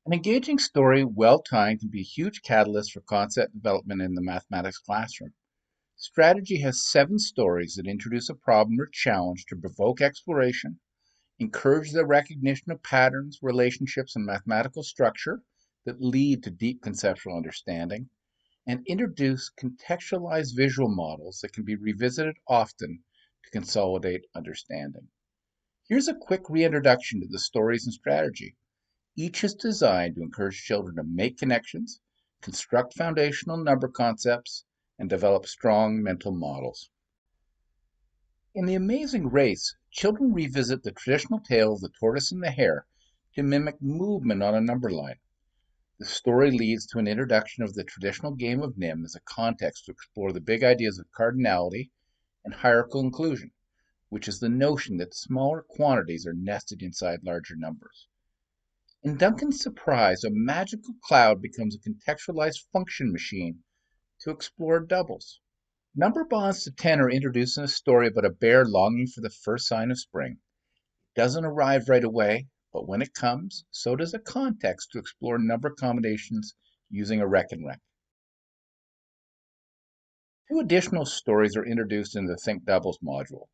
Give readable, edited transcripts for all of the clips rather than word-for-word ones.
An engaging story, well timed, can be a huge catalyst for concept development in the mathematics classroom. StrADDegy has 7 stories that introduce a problem or challenge to provoke exploration, encourage the recognition of patterns, relationships, and mathematical structure that lead to deep conceptual understanding, and introduce contextualized visual models that can be revisited often to consolidate understanding. Here's a quick reintroduction to the stories and strategy. Each is designed to encourage children to make connections, construct foundational number concepts, and develop strong mental models. In The Amazing Race, children revisit the traditional tale of the tortoise and the hare to mimic movement on a number line. The story leads to an introduction of the traditional game of NIM as a context to explore the big ideas of cardinality and hierarchical inclusion, which is the notion that smaller quantities are nested inside larger numbers. In Duncan's surprise, a magical cloud becomes a contextualized function machine to explore doubles. Number bonds to 10 are introduced in a story about a bear longing for the first sign of spring. It doesn't arrive right away, but when it comes, so does a context to explore number combinations using a reckon rec. 2 additional stories are introduced in the Think Doubles module.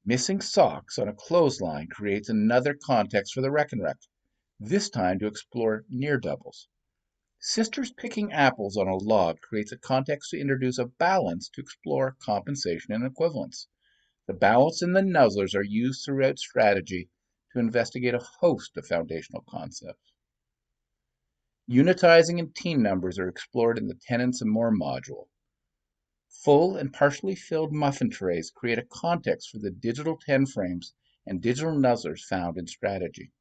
Missing socks on a clothesline creates another context for the reckon rec, this time to explore near doubles. Sisters picking apples on a log creates a context to introduce a balance to explore compensation and equivalence. The balance and the nuzzlers are used throughout StrADDegy to investigate a host of foundational concepts. Unitizing and team numbers are explored in the Tenants and More module. Full and partially filled muffin trays create a context for the digital 10 frames and digital nuzzlers found in StrADDegy.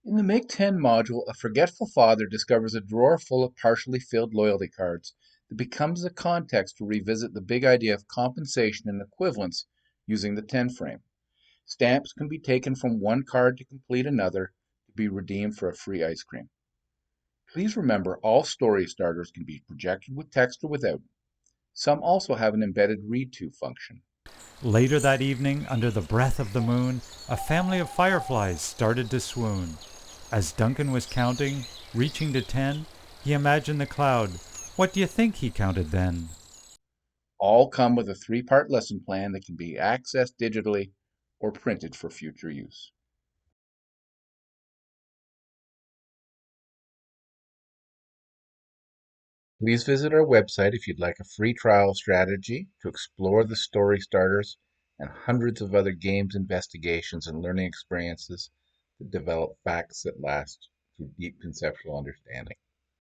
In the Make 10 module, a forgetful father discovers a drawer full of partially filled loyalty cards that becomes the context to revisit the big idea of compensation and equivalence using the 10 frame. Stamps can be taken from one card to complete another to be redeemed for a free ice cream. Please remember all story starters can be projected with text or without. Some also have an embedded read to function. Later that evening, under the breath of the moon, a family of fireflies started to swoon. As Duncan was counting, reaching to 10, he imagined the cloud. What do you think he counted then? All come with a 3-part lesson plan that can be accessed digitally or printed for future use. Please visit our website if you'd like a free trial of StrADDegy to explore the story starters and hundreds of other games, investigations, and learning experiences that develop facts that last through deep conceptual understanding.